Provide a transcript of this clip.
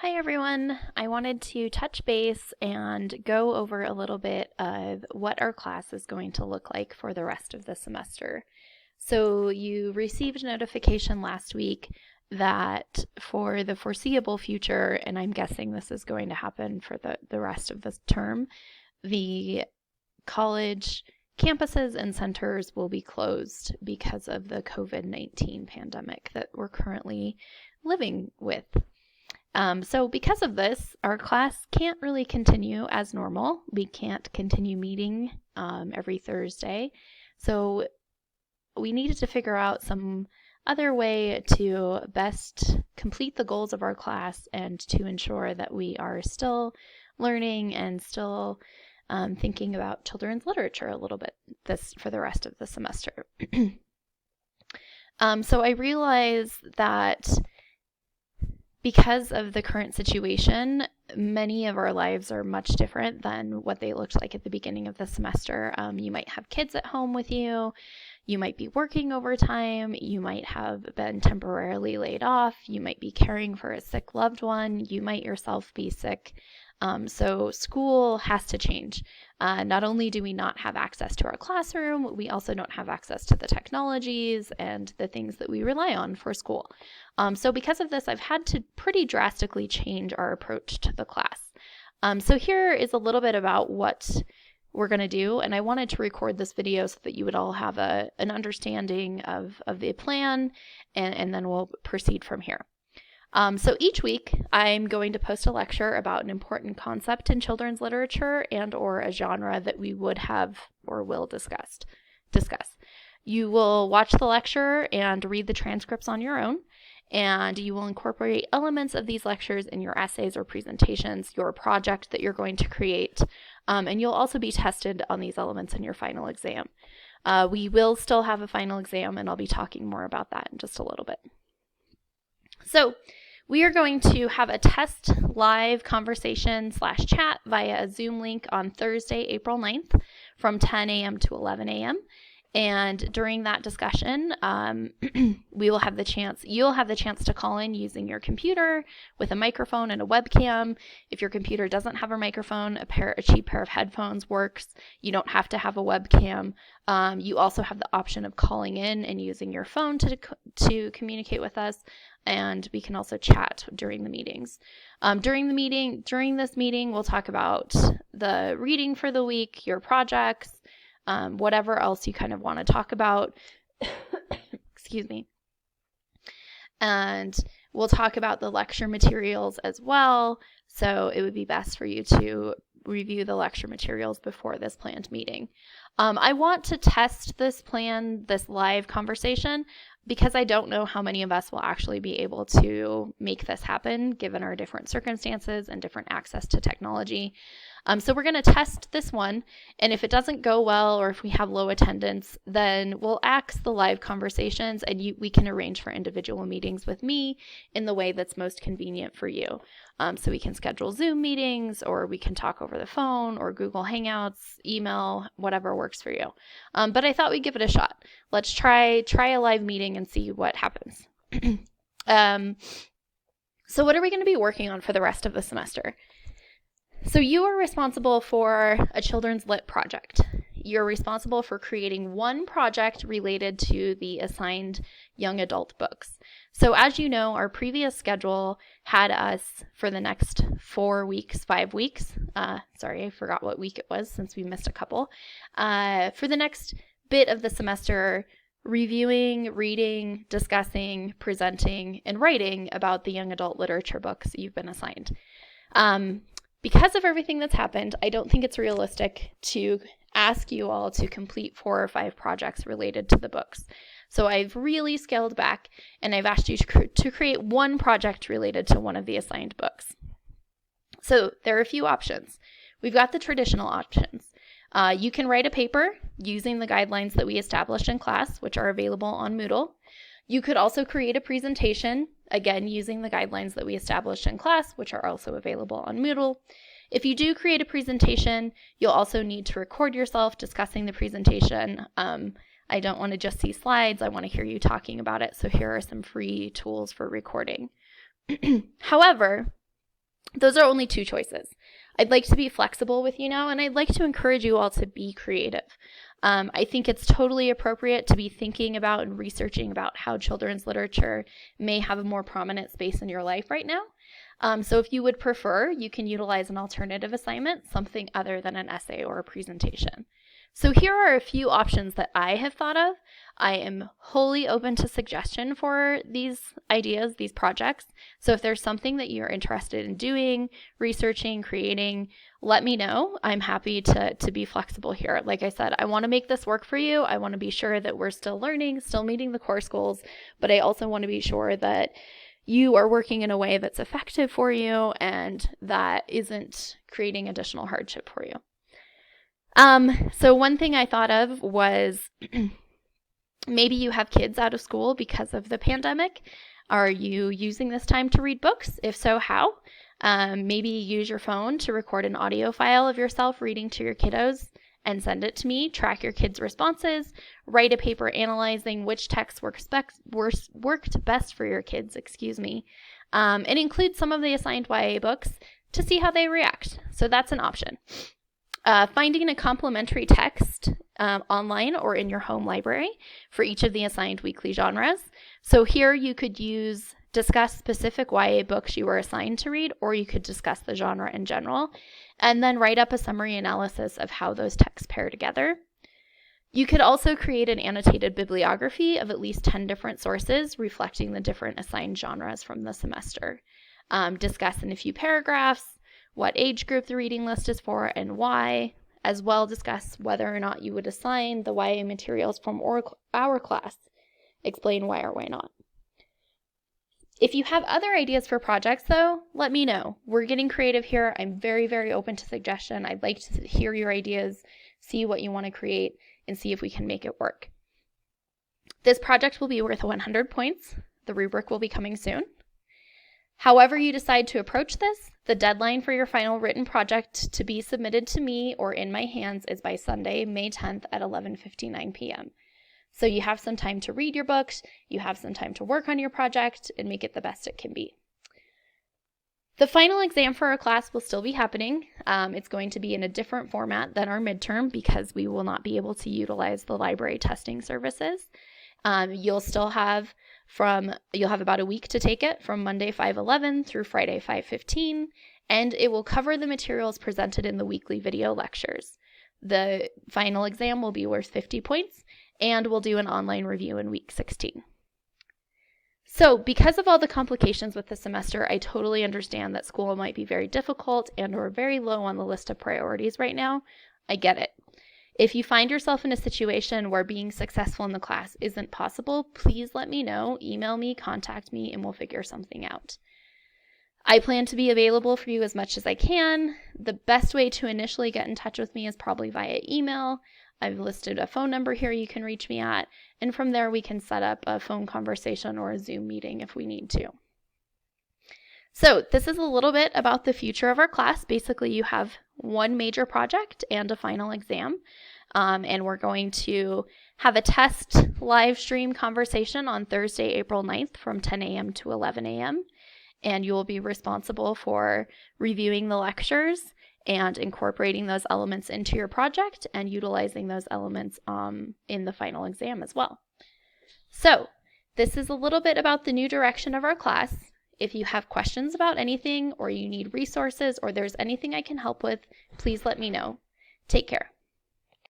Hi everyone. I wanted to touch base and go over a little bit of what our class is going to look like for the rest of the semester. So you received notification last week that for the foreseeable future, and I'm guessing this is going to happen for the rest of this term, the college campuses and centers will be closed because of the COVID-19 pandemic that we're currently living with. So because of this, our class can't really continue as normal. We can't continue meeting every Thursday. So we needed to figure out some other way to best complete the goals of our class and to ensure that we are still learning and still thinking about children's literature a little bit for the rest of the semester. So I realize that because of the current situation, many of our lives are much different than what they looked like at the beginning of the semester. You might have kids at home with you. You might be working overtime. You might have been temporarily laid off. You might be caring for a sick loved one. You might yourself be sick. So school has to change. Not only do we not have access to our classroom, we also don't have access to the technologies and the things that we rely on for school. So because of this, I've had to pretty drastically change our approach to the class. So here is a little bit about what we're going to do, and I wanted to record this video so that you would all have an understanding of the plan, and then we'll proceed from here. So each week, I'm going to post a lecture about an important concept in children's literature and or a genre that we would have or will discuss. You will watch the lecture and read the transcripts on your own, and you will incorporate elements of these lectures in your essays or presentations, your project that you're going to create, and you'll also be tested on these elements in your final exam. We will still have a final exam, and I'll be talking more about that in just a little bit. So we are going to have a test live conversation / chat via a Zoom link on Thursday, April 9th from 10 a.m. to 11 a.m. And during that discussion, you'll have the chance to call in using your computer with a microphone and a webcam. If your computer doesn't have a microphone, a cheap pair of headphones works. You don't have to have a webcam. You also have the option of calling in and using your phone to communicate with us. And we can also chat during the meetings. During this meeting, we'll talk about the reading for the week, your projects, whatever else you kind of want to talk about. Excuse me. And we'll talk about the lecture materials as well. So it would be best for you to review the lecture materials before this planned meeting. I want to test this live conversation, because I don't know how many of us will actually be able to make this happen given our different circumstances and different access to technology. So we're going to test this one, and if it doesn't go well or if we have low attendance, then we'll axe the live conversations, and we can arrange for individual meetings with me in the way that's most convenient for you. So we can schedule Zoom meetings, or we can talk over the phone, or Google Hangouts, email, whatever works for you. But I thought we'd give it a shot. Let's try a live meeting and see what happens. So what are we going to be working on for the rest of the semester? So you are responsible for a children's lit project. You're responsible for creating one project related to the assigned young adult books. So as you know, our previous schedule had us for the next 5 weeks. Sorry, I forgot what week it was since we missed a couple. For the next bit of the semester, reviewing, reading, discussing, presenting, and writing about the young adult literature books that you've been assigned. Because of everything that's happened, I don't think it's realistic to ask you all to complete 4 or 5 projects related to the books. So I've really scaled back, and I've asked you to create one project related to one of the assigned books. So there are a few options. We've got the traditional options. You can write a paper using the guidelines that we established in class, which are available on Moodle. You could also create a presentation, again, using the guidelines that we established in class, which are also available on Moodle. If you do create a presentation, you'll also need to record yourself discussing the presentation. I don't want to just see slides. I want to hear you talking about it. So here are some free tools for recording. However, Those are only 2 choices. I'd like to be flexible with you now, and I'd like to encourage you all to be creative. I think it's totally appropriate to be thinking about and researching about how children's literature may have a more prominent space in your life right now. So if you would prefer, you can utilize an alternative assignment, something other than an essay or a presentation. So here are a few options that I have thought of. I am wholly open to suggestion for these ideas, these projects. So if there's something that you're interested in doing, researching, creating, let me know. I'm happy to be flexible here. Like I said, I want to make this work for you. I want to be sure that we're still learning, still meeting the course goals, but I also want to be sure that you are working in a way that's effective for you and that isn't creating additional hardship for you. So one thing I thought of was maybe you have kids out of school because of the pandemic. Are you using this time to read books? If so, how? Maybe use your phone to record an audio file of yourself reading to your kiddos and send it to me. Track your kids' responses. Write a paper analyzing which text worked best for your kids, and include some of the assigned YA books to see how they react. So that's an option. Finding a complementary text online or in your home library for each of the assigned weekly genres. So here you could discuss specific YA books you were assigned to read, or you could discuss the genre in general, and then write up a summary analysis of how those texts pair together. You could also create an annotated bibliography of at least 10 different sources reflecting the different assigned genres from the semester. Discuss in a few paragraphs what age group the reading list is for and why, as well discuss whether or not you would assign the YA materials from our class. Explain why or why not. If you have other ideas for projects, though, let me know. We're getting creative here. I'm very, very open to suggestion. I'd like to hear your ideas, see what you want to create, and see if we can make it work. This project will be worth 100 points. The rubric will be coming soon. However you decide to approach this, the deadline for your final written project to be submitted to me or in my hands is by Sunday, May 10th at 11:59 p.m. So you have some time to read your books, you have some time to work on your project, and make it the best it can be. The final exam for our class will still be happening. It's going to be in a different format than our midterm because we will not be able to utilize the library testing services. You'll have about a week to take it from Monday 5/11 through Friday 5/15, and it will cover the materials presented in the weekly video lectures. The final exam will be worth 50 points, and we'll do an online review in week 16. So because of all the complications with the semester, I totally understand that school might be very difficult and or very low on the list of priorities right now. I get it. If you find yourself in a situation where being successful in the class isn't possible, please let me know, email me, contact me, and we'll figure something out. I plan to be available for you as much as I can. The best way to initially get in touch with me is probably via email. I've listed a phone number here you can reach me at, and from there we can set up a phone conversation or a Zoom meeting if we need to. So this is a little bit about the future of our class. Basically, you have one major project and a final exam, and we're going to have a test live stream conversation on Thursday, April 9th from 10 a.m. to 11 a.m., and you will be responsible for reviewing the lectures and incorporating those elements into your project and utilizing those elements in the final exam as well. So this is a little bit about the new direction of our class. If you have questions about anything or you need resources or there's anything I can help with, please let me know. Take care.